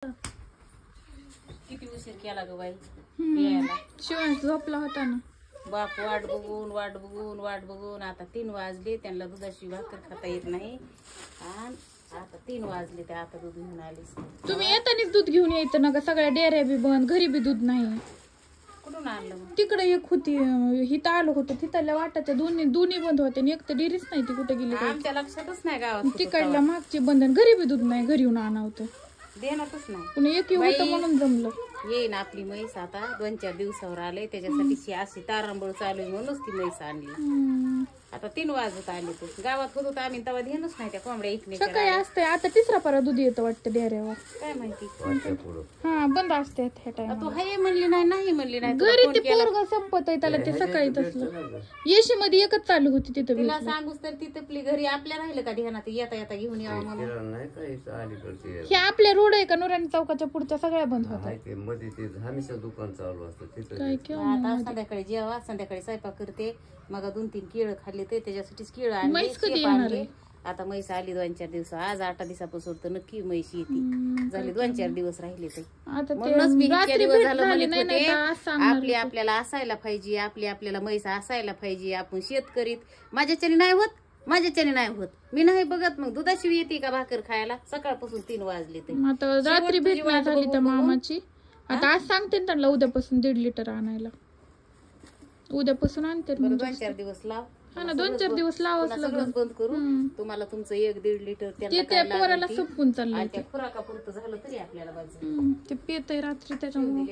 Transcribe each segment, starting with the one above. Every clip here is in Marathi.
किती उशीर केला ग बाई यायला. शिवाय झोपला होता ना बाप वाट बघून आता 3 वाजले. त्यांना दुधाची भाकर खाता येत नाही आणि आता 3 वाजले ते आता दूध घेऊन आलीस. तुम्ही येतानीच दूध घेऊन यायचं ना ग. सगळ्या डेऱ्या बी बंद, घरी बी दूध नाही. कुठून आणलं मग? तिकडे एक होती, हिथं आलं होतं, तिथल्या वाटाच्या दोन्ही बंद होते आणि एक तर डेरीच नाही, ती कुठे गेली आमच्या लक्षातच नाही गावात. तिकडल्या मागची बंधन, घरी बी दूध नाही, घरी येऊन आणावतं देणारच नाही. पण एक होतं म्हणून जमलं. येईन आपली म्हैस आता 2-4 दिवसावर आले. त्याच्यासाठी अशी तारांबळ चालू आहे म्हणूनच ती म्हैस आणली. आता 3 वाजत आले. तर गावात होतो तर आम्ही तेव्हा ध्यानच नाही त्या कोंबड्या इकले. सकाळी असते, आता तिसरा पारा दूध येतं वाटतं डेऱ्यावर. काय माहिती. हा बंद असते ह्या टाइम. तू हे म्हणली नाही म्हणली नाही. घरी ते पोरगा संपत आहे त्याला, ते सकाळी तसलं येशी मध्ये एकच चालू होती तिथं. तिला सांगूस तर ती तपली घरी आपल्या राहिलं का ध्यानात येता येता घेऊन यावं म्हणून. हे आपल्या रोड आहे का नुराणी चौकाच्या पुढच्या सगळ्या बंद होत्या. दुकान चालू असतं काय आता संध्याकाळी जेवा, संध्याकाळी स्वयंपाक करते. मग 2-3 केळं खाल्ले ते त्याच्यासाठीच केळं आणले. कधी येणार आहे? आता म्हैस आली 2-4 दिवस. आज 8 दिवसापासून तर नक्की म्हैस येते. झाले 2-4 दिवस राहिले ते. म्हणूनच मी इतक्या दिवस झालं म्हणत होते आपल्याला असायला पाहिजे, आपल्याला म्हैस असायला पाहिजे. आपण शेतकरीत माझ्याच्याने नाही होत. मी नाही बघत. मग दुधाशिवाय येते का भाकर खायला? सकाळपासून 3 वाजले ते. आता रात्री भेट नाही झाली त्या मामाची. आता आज सांगते ना त्यांना उद्यापासून 1.5 लिटर आणायला. उद्यापासून आणते. 2-4 दिवस लाव. हा ना, 2-4 दिवस लावच सगळं बंद करून तुम्हाला तुमचं 1-1.5 लिटर त्याला पोराला संपून चाललंय. त्या खुराका पुरतं झालं तरी आपल्याला बाजू. ते पेतय रात्री त्याच्यामुळे.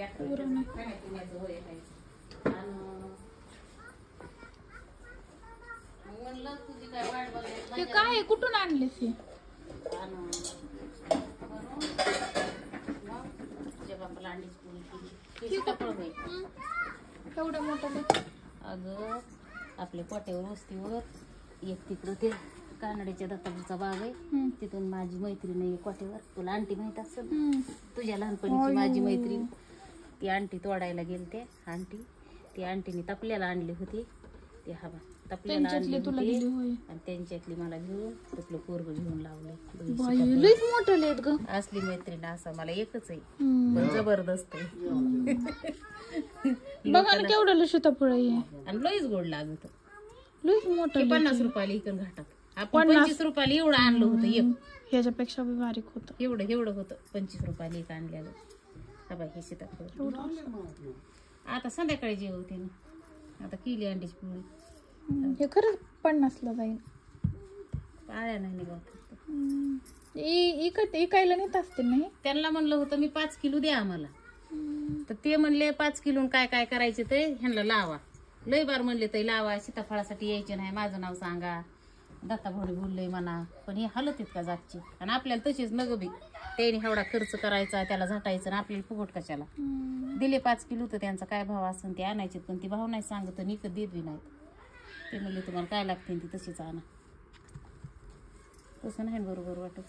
हे काय आहे? कुठून आणलेस हे? एवढं मोठं अगं आपल्या कोट्यावर वस्तीवर एक तिकडं ते कानड्याच्या दत्तापूरचा बाग आहे. तिथून माझी मैत्रीण आहे कोट्यावर. तुला आंटी माहित असेल, तुझ्या लहानपणीची माझी मैत्रीण. ती आंटी तोडायला गेलते. ती आंटीने तपल्याला आणली होती. ती हवा तपल्याला आणली होती आणि त्यांच्यातली मला घेऊन तपलं पोरग घेऊन लावले. असली मैत्रीण असं मला एकच आहे, पण जबरदस्त आहे. बघा ना केवढं लुशीताफळ आहे आणि लईच गोड लागत. लईच मोठं. 50 रुपयाला इकडून घाटात. आपण 25 रुपयाला एवढं आणलं होतं. एक ह्याच्यापेक्षा बारीक होतं. एवढं होतं. 25 रुपयाला एक आणलेलं. हे सीताफळ आता संध्याकाळी जेवते ना. आता केली अंड्याची पोळी. हे खरंच 50ला जाईल. पाळ्या नाही निघत. इकायला नेत असते नाही. त्यांना म्हणलं होतं मी 5 किलो द्या आम्हाला. तर ते म्हणले 5 किलो काय करायचे ते ह्यांना लावा. लय बार म्हणले ते लावा. सीताफळासाठी यायचे नाही, माझं नाव सांगा. दत्ता भाऊ बोलले म्हणा. पण हे हलत आहेत का जागची? आणि आपल्याला तशीच नग बी त्याने एवढा खर्च करायचा, त्याला झटायचं आणि आपल्याला फुगट कशाला. दिले 5 किलो तर त्यांचा काय भाव असेल ते आणायचे. पण ती भाव नाही सांगत, निकत देत बी नाहीत. ते म्हणले तुम्हाला काय लागते ती तशीच आणा. तसं नाही बरोबर वाटत.